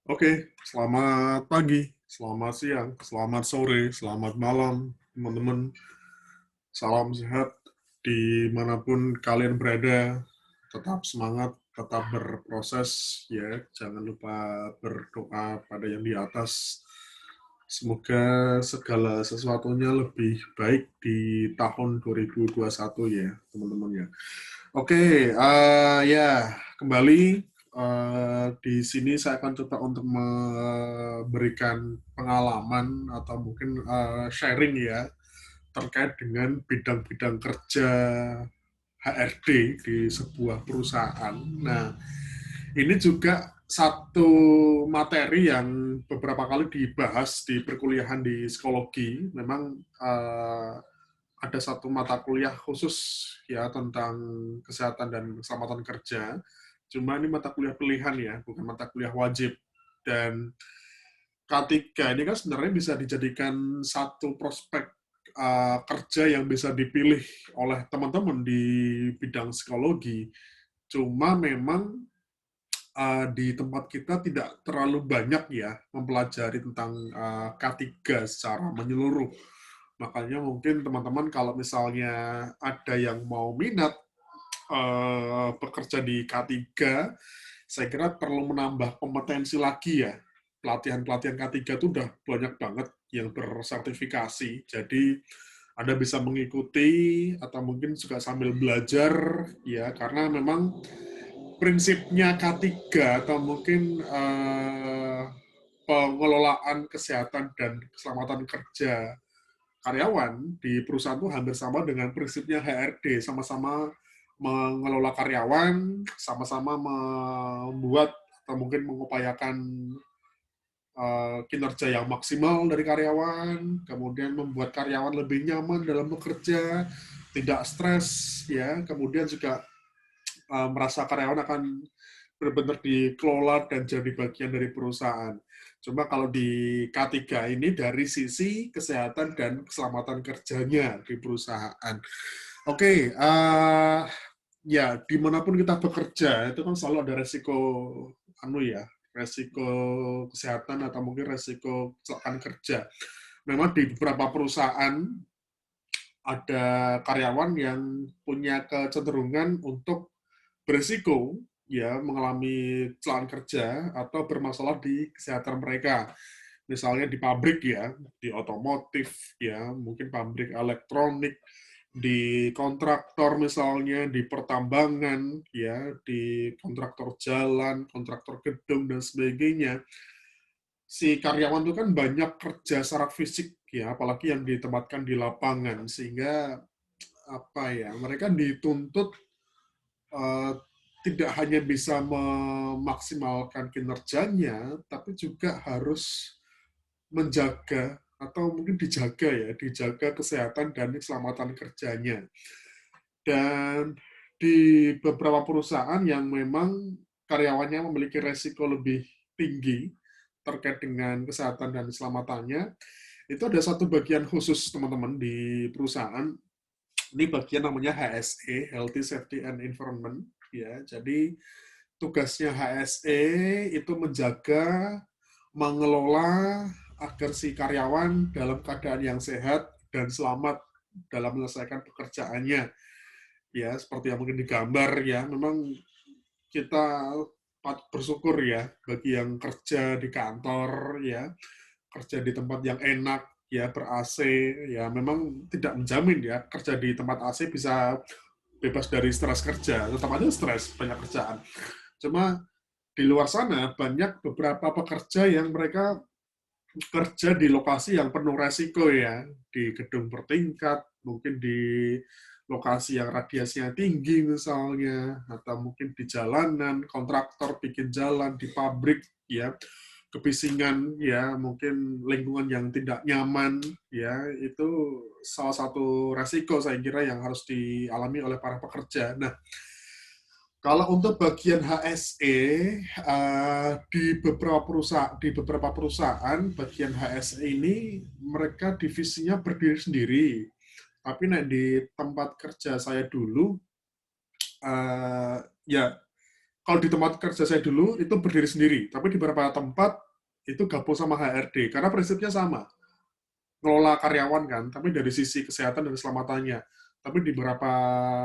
Oke, selamat pagi, selamat siang, selamat sore, selamat malam, teman-teman. Salam sehat dimanapun kalian berada. Tetap semangat, tetap berproses, ya. Jangan lupa berdoa pada yang di atas. Semoga segala sesuatunya lebih baik di tahun 2021 ya, teman-teman ya. Oke, ya kembali di sini saya akan coba untuk memberikan pengalaman atau mungkin sharing ya terkait dengan bidang-bidang kerja HRD di sebuah perusahaan. Nah, ini juga satu materi yang beberapa kali dibahas di perkuliahan di psikologi. Memang ada satu mata kuliah khusus ya tentang kesehatan dan keselamatan kerja. Cuma ini mata kuliah pilihan ya, bukan mata kuliah wajib. Dan K3 ini kan sebenarnya bisa dijadikan satu prospek kerja yang bisa dipilih oleh teman-teman di bidang psikologi. Cuma memang di tempat kita tidak terlalu banyak ya mempelajari tentang K3 secara menyeluruh. Makanya mungkin teman-teman kalau misalnya ada yang mau minat bekerja di K3, saya kira perlu menambah kompetensi lagi ya. Pelatihan-pelatihan K3 itu udah banyak banget yang bersertifikasi. Jadi Anda bisa mengikuti atau mungkin juga sambil belajar ya karena memang prinsipnya K3 atau mungkin pengelolaan kesehatan dan keselamatan kerja karyawan di perusahaan itu hampir sama dengan prinsipnya HRD, sama-sama mengelola karyawan, sama-sama membuat atau mungkin mengupayakan kinerja yang maksimal dari karyawan, kemudian membuat karyawan lebih nyaman dalam bekerja, tidak stres, ya, kemudian juga merasa karyawan akan benar-benar dikelola dan jadi bagian dari perusahaan. Cuma kalau di K3 ini dari sisi kesehatan dan keselamatan kerjanya di perusahaan. Oke, ya dimanapun kita bekerja itu kan selalu ada resiko resiko kesehatan atau mungkin resiko kecelakaan kerja. Memang di beberapa perusahaan ada karyawan yang punya kecenderungan untuk berisiko ya mengalami kecelakaan kerja atau bermasalah di kesehatan mereka. Misalnya di pabrik ya, di otomotif ya, mungkin pabrik elektronik, di kontraktor misalnya, di pertambangan ya, di kontraktor jalan, kontraktor gedung dan sebagainya. Si karyawan itu kan banyak kerja secara fisik ya, apalagi yang ditempatkan di lapangan sehingga apa ya, mereka dituntut eh, tidak hanya bisa memaksimalkan kinerjanya, tapi juga harus menjaga atau mungkin dijaga kesehatan dan keselamatan kerjanya. Dan di beberapa perusahaan yang memang karyawannya memiliki resiko lebih tinggi terkait dengan kesehatan dan keselamatannya, itu ada satu bagian khusus teman-teman di perusahaan. Ini bagian namanya HSE, Healthy Safety and Environment. Ya, jadi tugasnya HSE itu menjaga, mengelola agar si karyawan dalam keadaan yang sehat dan selamat dalam menyelesaikan pekerjaannya. Ya, seperti yang mungkin digambar ya, memang kita patut bersyukur ya bagi yang kerja di kantor ya, kerja di tempat yang enak ya ber AC ya, memang tidak menjamin ya kerja di tempat AC bisa bebas dari stres kerja, tetap aja stres banyak kerjaan. Cuma di luar sana banyak beberapa pekerja yang mereka kerja di lokasi yang penuh resiko ya, di gedung bertingkat, mungkin di lokasi yang radiasinya tinggi misalnya, atau mungkin di jalanan, kontraktor bikin jalan, di pabrik ya, kebisingan ya, mungkin lingkungan yang tidak nyaman ya, itu salah satu resiko saya kira yang harus dialami oleh para pekerja. Nah, kalau untuk bagian HSE di beberapa perusahaan bagian HSE ini mereka divisinya berdiri sendiri. Tapi di tempat kerja saya dulu ya kalau di tempat kerja saya dulu itu berdiri sendiri, tapi di beberapa tempat itu gabung sama HRD karena prinsipnya sama, ngelola karyawan kan, tapi dari sisi kesehatan dan keselamatannya. Tapi di beberapa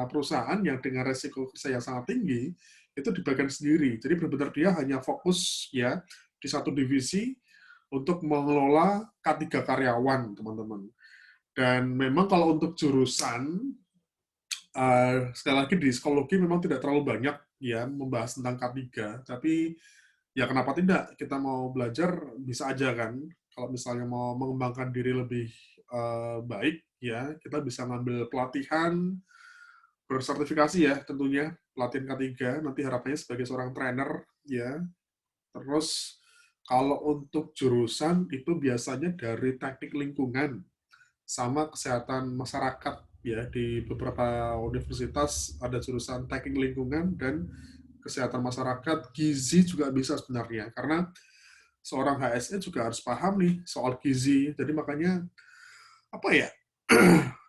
perusahaan yang dengan resiko kerja yang sangat tinggi itu dibagikan sendiri. Jadi benar-benar dia hanya fokus ya di satu divisi untuk mengelola K3 karyawan, teman-teman. Dan memang kalau untuk jurusan, sekali lagi di psikologi memang tidak terlalu banyak ya membahas tentang K3, tapi ya kenapa tidak, kita mau belajar bisa aja kan, kalau misalnya mau mengembangkan diri lebih baik ya kita bisa ngambil pelatihan bersertifikasi ya, tentunya pelatihan K3 nanti harapannya sebagai seorang trainer ya. Terus kalau untuk jurusan itu biasanya dari teknik lingkungan sama kesehatan masyarakat ya, di beberapa universitas ada jurusan teknik lingkungan dan kesehatan masyarakat. Gizi juga bisa sebenarnya karena seorang HSE juga harus paham nih soal gizi. Jadi makanya apa ya?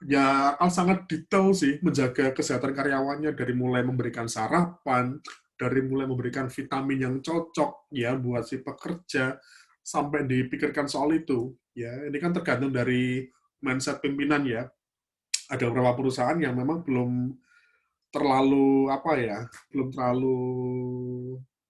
Ya akan sangat detail sih menjaga kesehatan karyawannya, dari mulai memberikan sarapan, dari mulai memberikan vitamin yang cocok ya buat si pekerja, sampai dipikirkan soal itu. Ya, ini kan tergantung dari mindset pimpinan ya. Ada beberapa perusahaan yang memang belum terlalu apa ya, belum terlalu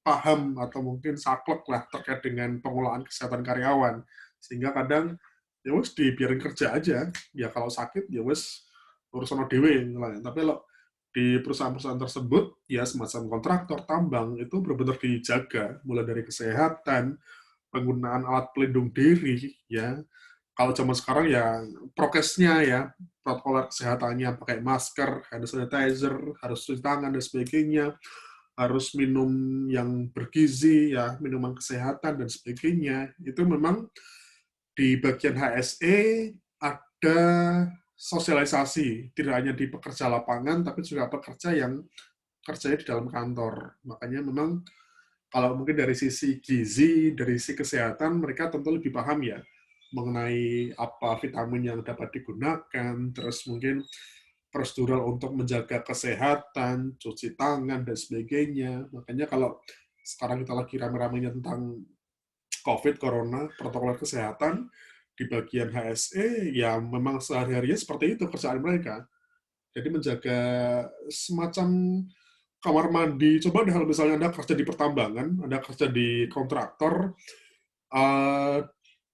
paham atau mungkin saklek lah terkait dengan pengelolaan kesehatan karyawan, sehingga kadang ya wes dibiarin kerja aja, ya kalau sakit ya wes urusan dewe. Tapi kalau di perusahaan-perusahaan tersebut ya semacam kontraktor tambang itu benar-benar dijaga mulai dari kesehatan, penggunaan alat pelindung diri ya. Kalau zaman sekarang ya prokesnya ya, protokol kesehatannya pakai masker, hand sanitizer, harus cuci tangan dan sebagainya, harus minum yang bergizi ya, minuman kesehatan dan sebagainya. Itu memang di bagian HSE ada sosialisasi, tidak hanya di pekerja lapangan tapi juga pekerja yang kerjanya di dalam kantor. Makanya memang kalau mungkin dari sisi gizi, dari sisi kesehatan, mereka tentu lebih paham ya mengenai apa vitamin yang dapat digunakan, terus mungkin prosedural untuk menjaga kesehatan, cuci tangan, dan sebagainya. Makanya kalau sekarang kita lagi rame-ramenya tentang COVID, Corona, protokol kesehatan, di bagian HSE, ya memang sehari-harinya seperti itu kerjaan mereka. Jadi menjaga semacam kamar mandi. Coba deh kalau misalnya Anda kerja di pertambangan, Anda kerja di kontraktor, eh,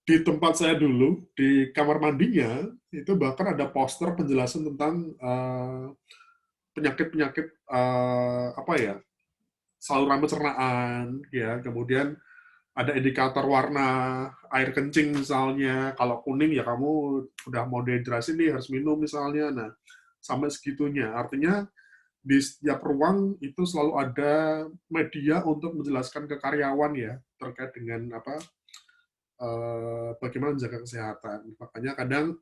di tempat saya dulu, di kamar mandinya, itu bahkan ada poster penjelasan tentang penyakit-penyakit apa ya, saluran pencernaan, ya, kemudian ada indikator warna air kencing misalnya, kalau kuning ya kamu udah mau dehidrasi nih, harus minum misalnya. Nah, sampai segitunya. Artinya di setiap ruang itu selalu ada media untuk menjelaskan ke karyawan ya terkait dengan apa, bagaimana menjaga kesehatan. Makanya kadang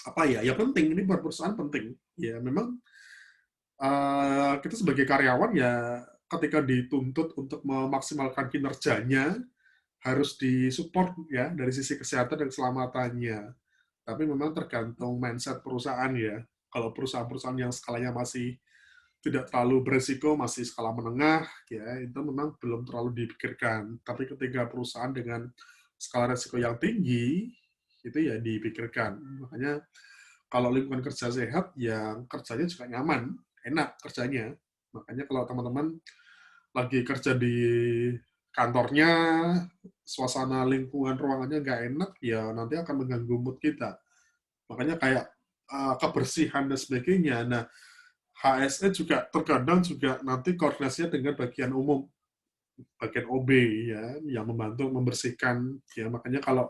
apa ya, ya penting, ini buat perusahaan penting. Ya memang kita sebagai karyawan ya ketika dituntut untuk memaksimalkan kinerjanya harus disupport ya dari sisi kesehatan dan keselamatannya. Tapi memang tergantung mindset perusahaan ya. Kalau perusahaan-perusahaan yang skalanya masih tidak terlalu beresiko, masih skala menengah, ya itu memang belum terlalu dipikirkan. Tapi ketika perusahaan dengan skala resiko yang tinggi, itu ya dipikirkan. Makanya kalau lingkungan kerja sehat, ya kerjanya juga nyaman, enak kerjanya. Makanya kalau teman-teman lagi kerja di kantornya, suasana lingkungan ruangannya nggak enak, ya nanti akan mengganggu mood kita. Makanya kayak kebersihan dan sebagainya. Nah, HSE juga terkadang juga nanti koordinasinya dengan bagian umum, bagian OB ya, yang membantu membersihkan. Ya makanya kalau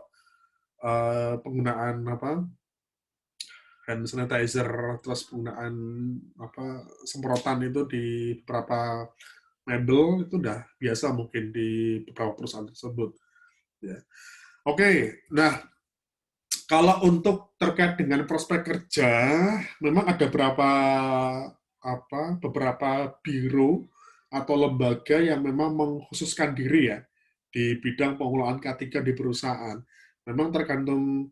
penggunaan apa hand sanitizer, terus penggunaan apa semprotan itu di beberapa mebel itu udah biasa mungkin di beberapa perusahaan tersebut. Ya. Oke, nah kalau untuk terkait dengan prospek kerja, memang ada beberapa biro atau lembaga yang memang mengkhususkan diri ya di bidang pengelolaan K3 di perusahaan. Memang tergantung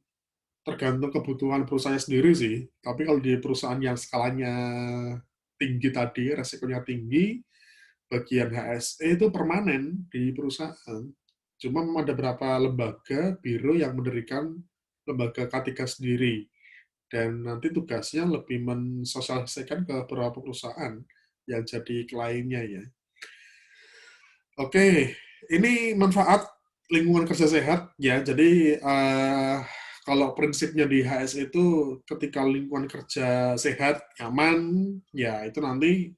tergantung kebutuhan perusahaan sendiri sih. Tapi kalau di perusahaan yang skalanya tinggi tadi, resikonya tinggi, bagian HSE itu permanen di perusahaan. Cuma memang ada beberapa lembaga, biro yang mendirikan lembaga K3 sendiri. Dan nanti tugasnya lebih mensosialisasikan ke beberapa perusahaan yang jadi kliennya ya. Oke, ini manfaat lingkungan kerja sehat ya. Jadi kalau prinsipnya di HS itu ketika lingkungan kerja sehat, nyaman, ya itu nanti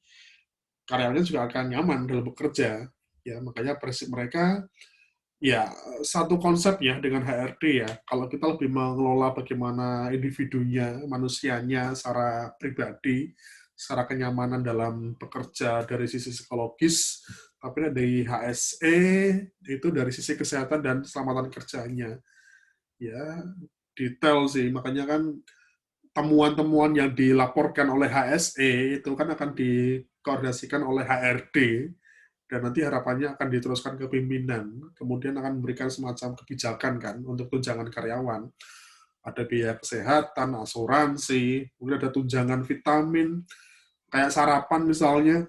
karyawannya juga akan nyaman dalam bekerja. Ya, makanya prinsip mereka ya satu konsep ya dengan HRD ya. Kalau kita lebih mengelola bagaimana individunya, manusianya secara pribadi, secara kenyamanan dalam bekerja dari sisi psikologis, tapi dari HSE itu dari sisi kesehatan dan keselamatan kerjanya. Ya, detail sih. Makanya kan temuan-temuan yang dilaporkan oleh HSE itu kan akan dikoordinasikan oleh HRD dan nanti harapannya akan diteruskan ke pimpinan, kemudian akan memberikan semacam kebijakan kan untuk tunjangan karyawan. Ada biaya kesehatan, asuransi, kemudian ada tunjangan vitamin, kayak sarapan misalnya.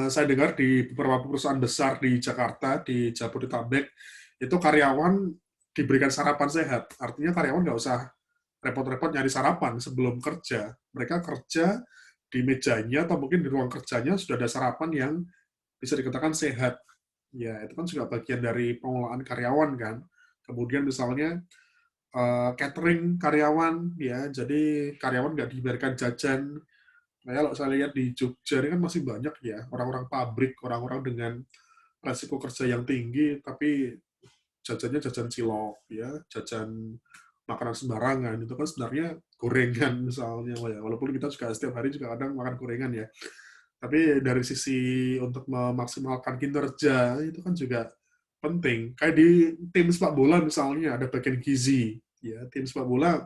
Saya dengar di beberapa perusahaan besar di Jakarta, di Jabodetabek, itu karyawan diberikan sarapan sehat. Artinya karyawan nggak usah repot-repot nyari sarapan sebelum kerja. Mereka kerja di mejanya atau mungkin di ruang kerjanya sudah ada sarapan yang bisa dikatakan sehat. Ya, itu kan juga bagian dari pengelolaan karyawan kan. Kemudian misalnya catering karyawan, ya, jadi karyawan nggak dibiarkan jajan. Nah, kalau saya lihat di Jogja ini kan masih banyak ya orang-orang pabrik, orang-orang dengan resiko kerja yang tinggi, tapi jajannya jajan cilok, ya, jajan makanan sembarangan. Itu kan sebenarnya gorengan misalnya, ya. Walaupun kita juga setiap hari juga kadang makan gorengan ya. Tapi dari sisi untuk memaksimalkan kinerja itu kan juga penting. Kayak di tim sepak bola misalnya ada bagian gizi, ya tim sepak bola.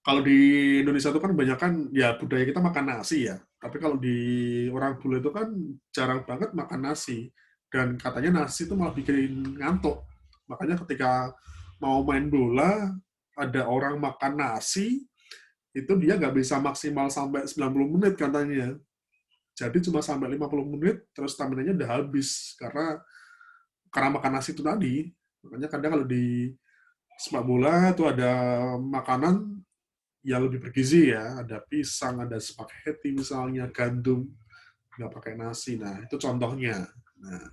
Kalau di Indonesia itu kan banyak kan ya budaya kita makan nasi ya. Tapi kalau di orang bule itu kan jarang banget makan nasi dan katanya nasi itu malah bikin ngantuk. Makanya ketika mau main bola ada orang makan nasi itu dia nggak bisa maksimal sampai 90 menit katanya. Jadi cuma sampai 50 menit, terus stamina-nya udah habis. Karena makan nasi itu tadi. Makanya kadang kalau di sepak bola itu ada makanan yang lebih bergizi ya. Ada pisang, ada spaghetti misalnya, gandum. Nggak pakai nasi. Nah, itu contohnya. Nah,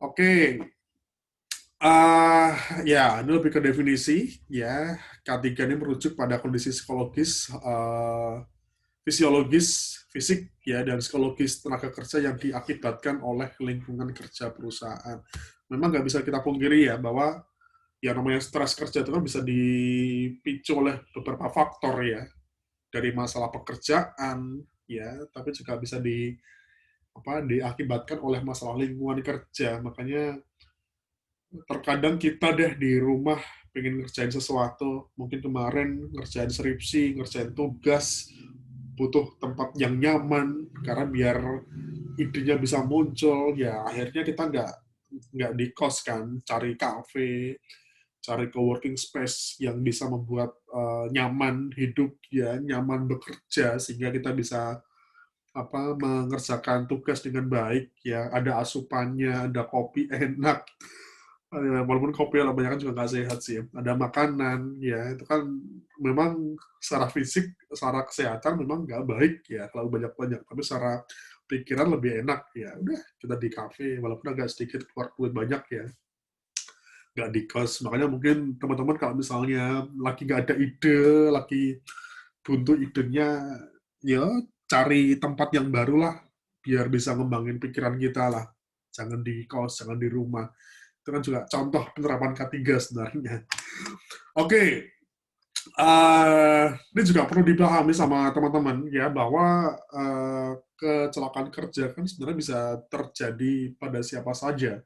oke. Okay. Ya, ini lebih ke definisi. Ya, K3 ini merujuk pada kondisi psikologis, fisiologis, fisik, ya, dan psikologis tenaga kerja yang diakibatkan oleh lingkungan kerja perusahaan. Memang nggak bisa kita pungkiri ya bahwa yang namanya stres kerja itu kan bisa dipicu oleh beberapa faktor ya, dari masalah pekerjaan, ya, tapi juga bisa diakibatkan oleh masalah lingkungan kerja. Makanya terkadang kita deh di rumah pengen ngerjain sesuatu, mungkin kemarin ngerjain skripsi, ngerjain tugas, butuh tempat yang nyaman karena biar idenya bisa muncul, ya akhirnya kita nggak di kos kan, cari kafe, cari coworking space yang bisa membuat nyaman hidup ya, nyaman bekerja sehingga kita bisa mengerjakan tugas dengan baik ya, ada asupannya, ada kopi enak. Walaupun kopi yang banyak juga nggak sehat sih, ada makanan ya, itu kan memang secara fisik, secara kesehatan memang nggak baik ya kalau banyak-banyak, tapi secara pikiran lebih enak ya. Udah kita di kafe walaupun agak sedikit keluar duit banyak ya, nggak di kos. Makanya mungkin teman-teman kalau misalnya lagi nggak ada ide, lagi buntu idenya, ya cari tempat yang baru lah biar bisa ngembangin pikiran kita lah. Jangan di kos, jangan di rumah. Itu kan juga contoh penerapan K3 sebenarnya. Oke, ini juga perlu dipahami sama teman-teman ya bahwa kecelakaan kerja kan sebenarnya bisa terjadi pada siapa saja.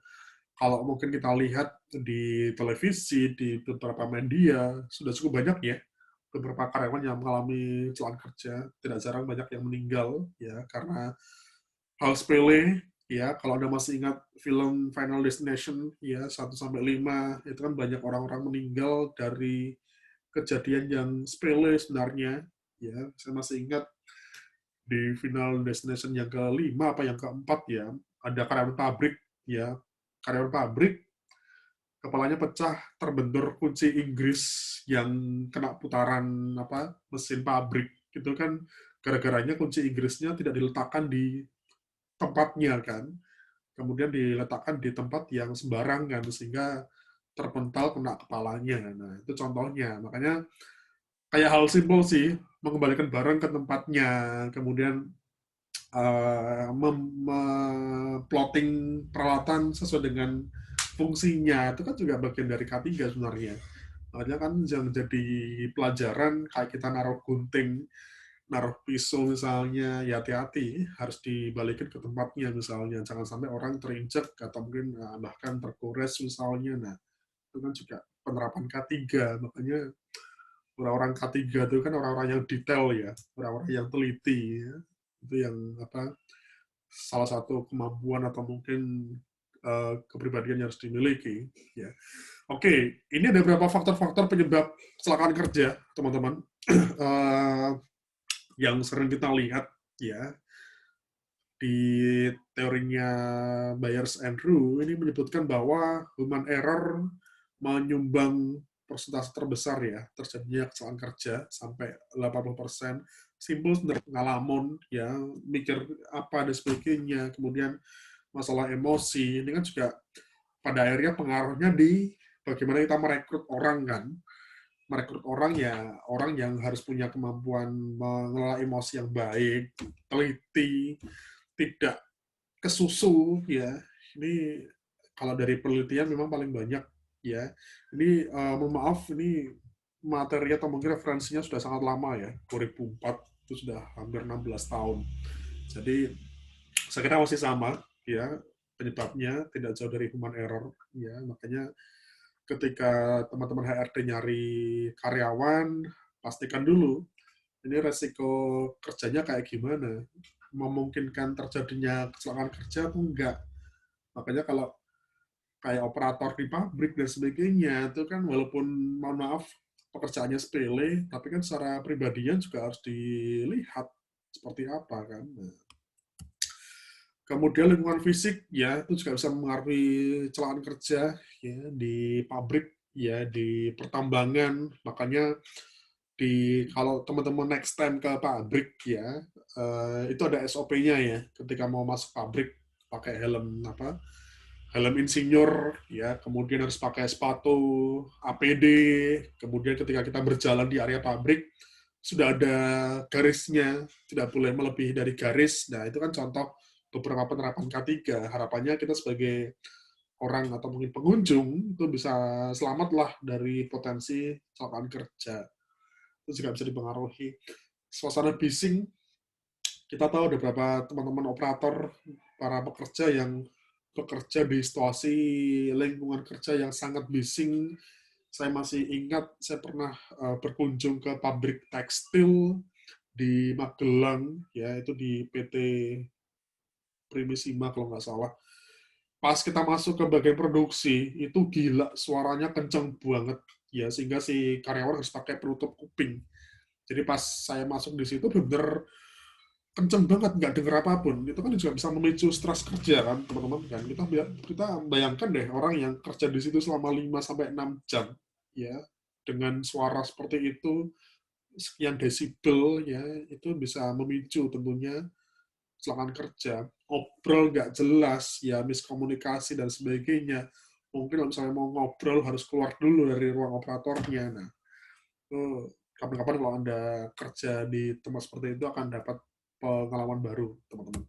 Kalau mungkin kita lihat di televisi, di beberapa media, sudah cukup banyak ya beberapa karyawan yang mengalami kecelakaan kerja. Tidak jarang banyak yang meninggal ya karena hal sepele ya. Kalau Anda masih ingat film Final Destination ya 1-5 itu kan banyak orang-orang meninggal dari kejadian yang sepele sebenarnya ya. Saya masih ingat di final destination yang kelima apa yang keempat ya, ada karyawan pabrik ya, karyawan pabrik kepalanya pecah, terbentur kunci Inggris yang kena putaran apa mesin pabrik gitu kan, gara-garanya kunci Inggrisnya tidak diletakkan di tempatnya kan, kemudian diletakkan di tempat yang sembarangan sehingga terpental kena kepalanya. Nah itu contohnya, makanya kayak hal simpel sih, mengembalikan barang ke tempatnya, kemudian plotting peralatan sesuai dengan fungsinya, itu kan juga bagian dari K3 sebenarnya. Makanya kan yang jadi pelajaran kayak kita naruh gunting, naruh pisau misalnya, ya hati-hati, harus dibalikin ke tempatnya misalnya. Jangan sampai orang terinjek atau mungkin bahkan tergores misalnya. Nah, itu kan juga penerapan K3. Makanya orang-orang K3 itu kan orang-orang yang detail ya, orang-orang yang teliti ya. Itu yang apa, salah satu kemampuan atau mungkin kepribadian yang harus dimiliki ya. Oke, ini ada beberapa faktor-faktor penyebab kecelakaan kerja, teman-teman, yang sering kita lihat ya di teorinya Byers and Roux. Ini menyebutkan bahwa human error menyumbang persentase terbesar ya terjadinya kecelakaan kerja sampai 80%. Simpel sebenarnya, ngalamun ya, mikir apa dan sebagainya, kemudian masalah emosi, ini kan juga pada akhirnya pengaruhnya di bagaimana kita merekrut orang kan. Merekrut orang ya, orang yang harus punya kemampuan mengelola emosi yang baik, teliti, tidak kesusu ya. Ini kalau dari penelitian memang paling banyak ya. Ini mohon maaf, ini materi atau mungkin referensinya sudah sangat lama ya, 2004, itu sudah hampir 16 tahun. Jadi saya kira masih sama ya, penyebabnya tidak jauh dari human error ya. Makanya ketika teman-teman HRD nyari karyawan, pastikan dulu ini resiko kerjanya kayak gimana, memungkinkan terjadinya kecelakaan kerja atau enggak. Makanya kalau kayak operator di pabrik dan sebagainya, itu kan walaupun mohon maaf pekerjaannya sepele, tapi kan secara pribadian juga harus dilihat seperti apa kan. Nah, kemudian lingkungan fisik ya itu juga bisa mempengaruhi kecelakaan kerja ya di pabrik ya, di pertambangan. Makanya kalau teman-teman next time ke pabrik ya, itu ada SOP-nya ya, ketika mau masuk pabrik pakai helm apa, helm insinyur ya, kemudian harus pakai sepatu APD, kemudian ketika kita berjalan di area pabrik sudah ada garisnya, tidak boleh melebihi dari garis. Nah itu kan contoh beberapa penerapan K3. Harapannya kita sebagai orang atau mungkin pengunjung itu bisa selamatlah dari potensi kecelakaan kerja. Itu juga bisa dipengaruhi suasana bising. Kita tahu ada beberapa teman-teman operator, para pekerja yang bekerja di situasi lingkungan kerja yang sangat bising. Saya masih ingat, saya pernah berkunjung ke pabrik tekstil di Magelang, ya itu di PT Primisima kalau nggak salah. Pas kita masuk ke bagian produksi, itu gila, suaranya kenceng banget, ya sehingga si karyawan harus pakai penutup kuping. Jadi pas saya masuk di situ bener kenceng banget, nggak denger apapun. Itu kan juga bisa memicu stres kerja kan, teman-teman kan. Kita bayangkan deh orang yang kerja di situ selama 5-6 jam, ya, dengan suara seperti itu, sekian desibel, ya, itu bisa memicu tentunya kecelakaan kerja. Ngobrol nggak jelas, ya, miskomunikasi dan sebagainya. Mungkin kalau misalnya mau ngobrol harus keluar dulu dari ruang operatornya. Nah, kapan-kapan kalau Anda kerja di tempat seperti itu akan dapat pengalaman baru, teman-teman.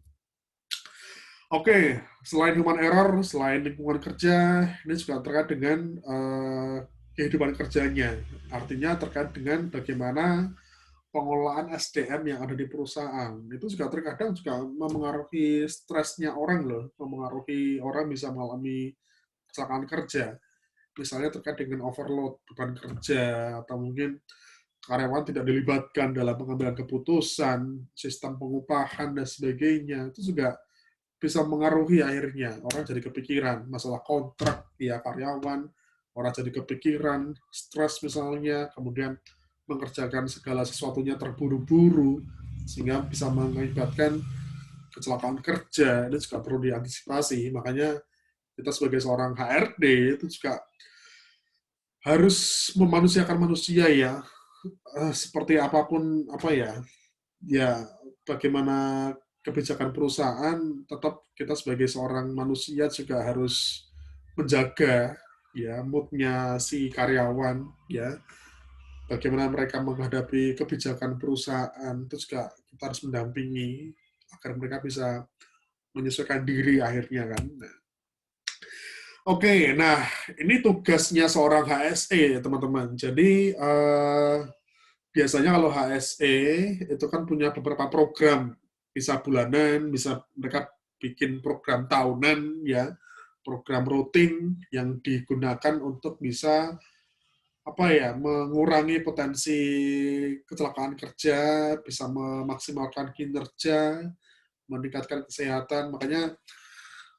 Oke, selain human error, selain lingkungan kerja, ini juga terkait dengan kehidupan kerjanya. Artinya terkait dengan bagaimana pengelolaan SDM yang ada di perusahaan. Itu juga terkadang juga memengaruhi stresnya orang loh, memengaruhi orang bisa mengalami kecelakaan kerja. Misalnya terkait dengan overload beban kerja, atau mungkin karyawan tidak dilibatkan dalam pengambilan keputusan, sistem pengupahan, dan sebagainya. Itu juga bisa mengaruhi akhirnya. Orang jadi kepikiran masalah kontrak ya karyawan, orang jadi kepikiran, stres misalnya, kemudian mengerjakan segala sesuatunya terburu-buru, sehingga bisa mengakibatkan kecelakaan kerja. Ini juga perlu diantisipasi. Makanya kita sebagai seorang HRD itu juga harus memanusiakan manusia ya. Seperti apapun apa ya bagaimana kebijakan perusahaan, tetap kita sebagai seorang manusia juga harus menjaga ya moodnya si karyawan ya, bagaimana mereka menghadapi kebijakan perusahaan itu juga kita harus mendampingi agar mereka bisa menyesuaikan diri akhirnya kan. Nah, oke, nah ini tugasnya seorang HSE ya teman-teman. Jadi biasanya kalau HSE itu kan punya beberapa program, bisa bulanan, bisa mereka bikin program tahunan ya, program rutin yang digunakan untuk bisa apa ya mengurangi potensi kecelakaan kerja, bisa memaksimalkan kinerja, meningkatkan kesehatan. Makanya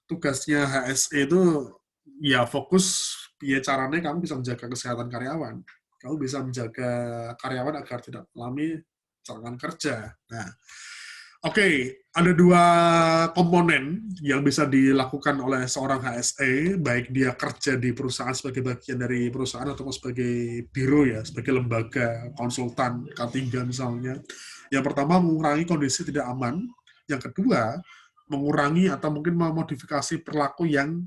tugasnya HSE itu ya fokus ya caranya kamu bisa menjaga kesehatan karyawan. Kamu bisa menjaga karyawan agar tidak mengalami kecelakaan kerja. Nah, oke, ada dua komponen yang bisa dilakukan oleh seorang HSE, baik dia kerja di perusahaan sebagai bagian dari perusahaan atau sebagai biro ya, sebagai lembaga konsultan K3 misalnya. Yang pertama, mengurangi kondisi tidak aman. Yang kedua, mengurangi atau mungkin memodifikasi perilaku yang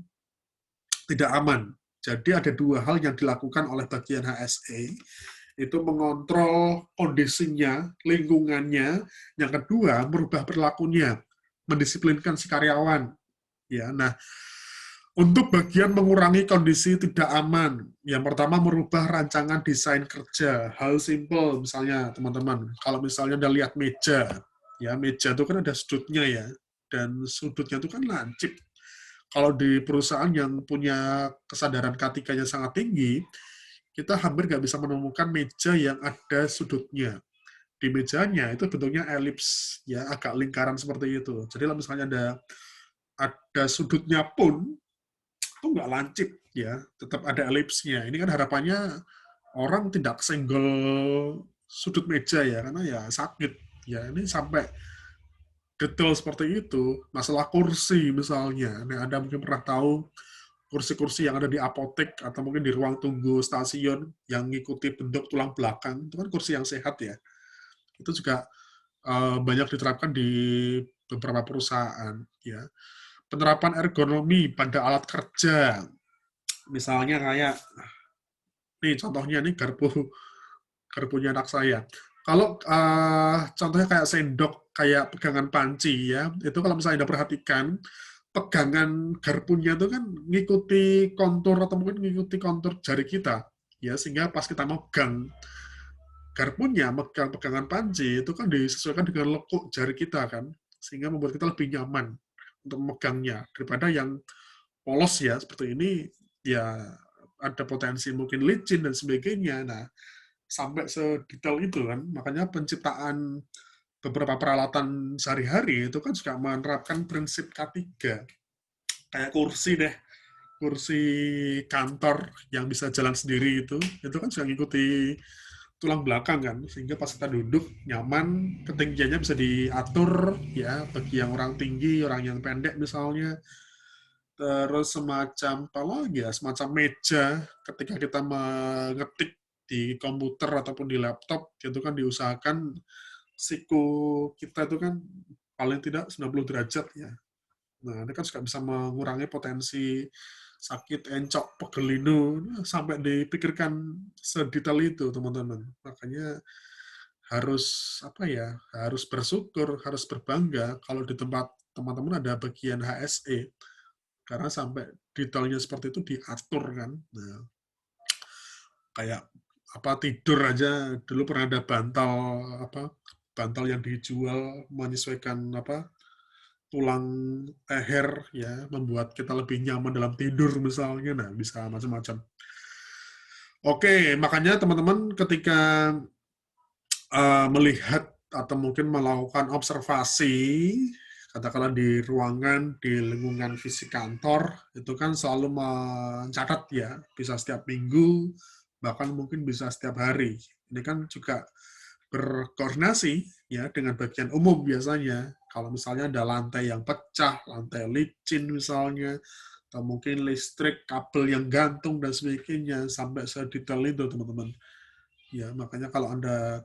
tidak aman. Jadi ada dua hal yang dilakukan oleh bagian HSE, itu mengontrol kondisinya, lingkungannya. Yang kedua, merubah perilakunya, mendisiplinkan si karyawan. Ya, nah untuk bagian mengurangi kondisi tidak aman, yang pertama merubah rancangan desain kerja. Hal simple, misalnya teman-teman, kalau misalnya Anda lihat meja, ya meja itu kan ada sudutnya ya, dan sudutnya itu kan lancip. Kalau di perusahaan yang punya kesadaran ketikanya sangat tinggi, kita hampir nggak bisa menemukan meja yang ada sudutnya. Di mejanya itu bentuknya elips, ya agak lingkaran seperti itu. Jadi kalau misalnya ada sudutnya pun itu nggak lancip, ya tetap ada elipsnya. Ini kan harapannya orang tidak senggol sudut meja ya, karena ya sakit. Ya ini sampai detail seperti itu. Masalah kursi misalnya, nah, Anda mungkin pernah tahu kursi-kursi yang ada di apotek atau mungkin di ruang tunggu stasiun yang mengikuti bentuk tulang belakang, itu kan kursi yang sehat ya. Itu juga banyak diterapkan di beberapa perusahaan ya. Penerapan ergonomi pada alat kerja, misalnya kayak nih contohnya nih garpunya anak saya. Kalau contohnya kayak sendok, kayak pegangan panci ya, itu kalau misalnya Anda perhatikan, pegangan garpunya itu kan ngikuti kontur atau mungkin ngikuti kontur jari kita, ya sehingga pas kita megang garpunya, megang pegangan panci itu kan disesuaikan dengan lekuk jari kita kan, sehingga membuat kita lebih nyaman untuk memegangnya daripada yang polos ya seperti ini, ya ada potensi mungkin licin dan sebagainya. Nah, sampai sedetail itu kan, makanya penciptaan beberapa peralatan sehari-hari itu kan juga menerapkan prinsip K3. Kayak kursi deh, kursi kantor yang bisa jalan sendiri itu kan juga ngikuti tulang belakang kan, sehingga pas kita duduk nyaman, ketinggiannya bisa diatur ya bagi yang orang tinggi, orang yang pendek misalnya. Terus semacam apa lagi ya, semacam meja ketika kita mengetik di komputer ataupun di laptop, itu kan diusahakan siku kita itu kan paling tidak 90 derajat ya. Nah, ini kan juga bisa mengurangi potensi sakit encok, pegel linu, sampai dipikirkan sedetail itu, teman-teman. Makanya harus apa ya? Harus bersyukur, harus berbangga kalau di tempat teman-teman ada bagian HSE, karena sampai detailnya seperti itu diatur kan. Nah, kayak apa tidur aja dulu pernah ada bantal apa bantal yang dijual menyesuaikan apa tulang leher ya, membuat kita lebih nyaman dalam tidur misalnya. Nah, bisa macam-macam. Oke, makanya teman-teman ketika melihat atau mungkin melakukan observasi, katakanlah di ruangan, di lingkungan fisik kantor, itu kan selalu mencatat ya, bisa setiap minggu, bahkan mungkin bisa setiap hari. Ini kan juga berkoordinasi ya dengan bagian umum biasanya. Kalau misalnya ada lantai yang pecah, lantai licin misalnya, atau mungkin listrik, kabel yang gantung dan sebagainya, sampai sedetail itu teman-teman. Ya, makanya kalau Anda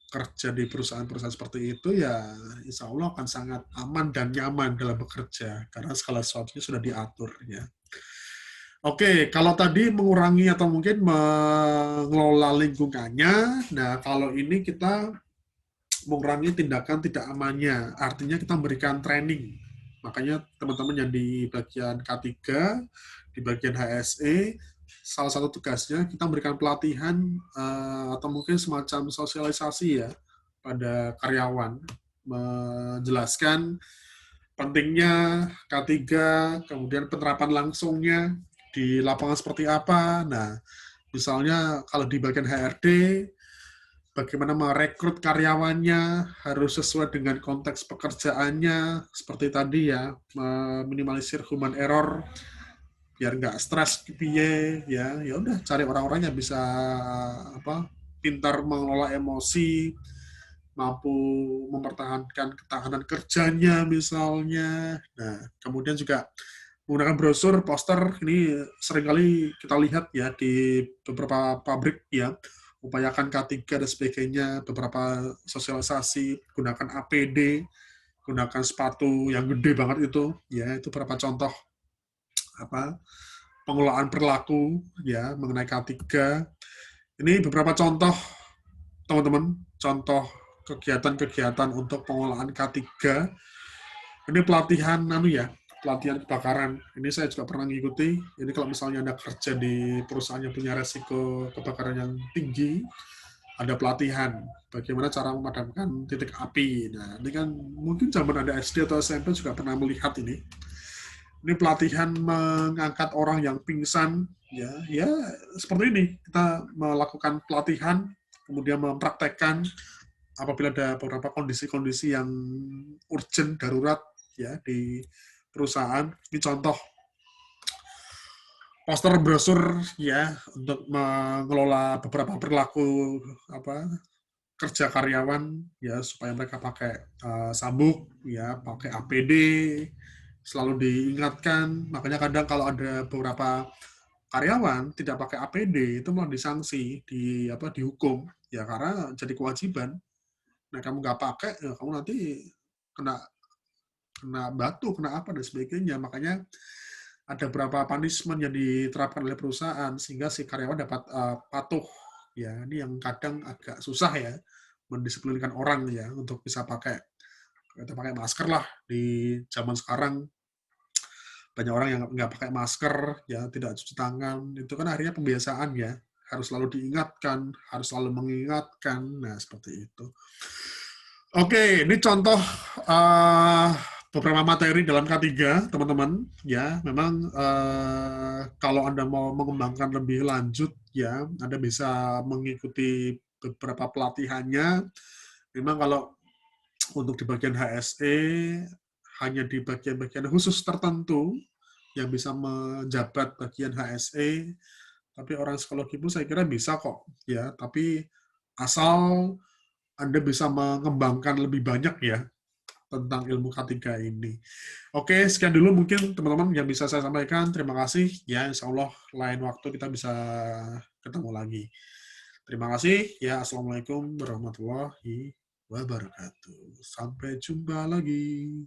kerja di perusahaan-perusahaan seperti itu, ya insya Allah akan sangat aman dan nyaman dalam bekerja, karena segala sesuatunya sudah diatur. Ya. Oke, kalau tadi mengurangi atau mungkin mengelola lingkungannya, nah kalau ini kita mengurangi tindakan tidak amannya, artinya kita memberikan training. Makanya teman-teman yang di bagian K3, di bagian HSE, salah satu tugasnya kita memberikan pelatihan atau mungkin semacam sosialisasi ya pada karyawan, menjelaskan pentingnya K3, kemudian penerapan langsungnya di lapangan seperti apa. Nah, misalnya kalau di bagian HRD, bagaimana merekrut karyawannya, harus sesuai dengan konteks pekerjaannya, seperti tadi ya, meminimalisir human error, biar nggak stres, ya udah cari orang-orang yang bisa pintar mengelola emosi, mampu mempertahankan ketahanan kerjanya misalnya. Nah, kemudian juga menggunakan brosur, poster, ini seringkali kita lihat ya di beberapa pabrik ya, upayakan K3 dan sebagainya, beberapa sosialisasi, gunakan APD, gunakan sepatu yang gede banget itu, ya itu beberapa contoh pengelolaan perilaku ya mengenai K3. Ini beberapa contoh teman-teman, contoh kegiatan-kegiatan untuk pengelolaan K3. Ini pelatihan pelatihan kebakaran. Ini saya juga pernah mengikuti. Ini kalau misalnya Anda kerja di perusahaan yang punya resiko kebakaran yang tinggi, ada pelatihan bagaimana cara memadamkan titik api. Nah, ini kan mungkin zaman Anda SD atau SMP juga pernah melihat ini. Ini pelatihan mengangkat orang yang pingsan, ya seperti ini. Kita melakukan pelatihan, kemudian mempraktekkan apabila ada beberapa kondisi-kondisi yang urgent, darurat ya di perusahaan. Ini contoh poster brosur ya untuk mengelola beberapa perilaku kerja karyawan ya supaya mereka pakai sabuk ya, pakai APD, selalu diingatkan. Makanya kadang kalau ada beberapa karyawan tidak pakai APD itu malah disanksi, dihukum ya karena jadi kewajiban. Nah, kamu nggak pakai, ya kamu nanti kena kena batu, kena apa dan sebagainya. Makanya ada beberapa punishment yang diterapkan oleh perusahaan sehingga si karyawan dapat patuh. Ya, ini yang kadang agak susah ya mendisiplinkan orang ya untuk bisa pakai masker lah di zaman sekarang. Banyak orang yang nggak pakai masker, ya tidak cuci tangan, itu kan akhirnya pembiasaan ya. Harus selalu diingatkan, harus selalu mengingatkan. Nah, seperti itu. Oke, ini contoh beberapa materi dalam K3, teman-teman. Ya, memang kalau Anda mau mengembangkan lebih lanjut, ya, Anda bisa mengikuti beberapa pelatihannya. Memang kalau untuk di bagian HSE, hanya di bagian-bagian khusus tertentu yang bisa menjabat bagian HSE, tapi orang psikologi pun saya kira bisa kok, ya. Tapi asal Anda bisa mengembangkan lebih banyak ya tentang ilmu K3 ini. Oke, sekian dulu mungkin teman-teman yang bisa saya sampaikan. Terima kasih. Ya, insya Allah lain waktu kita bisa ketemu lagi. Terima kasih. Ya, Assalamualaikum warahmatullahi wabarakatuh. Sampai jumpa lagi.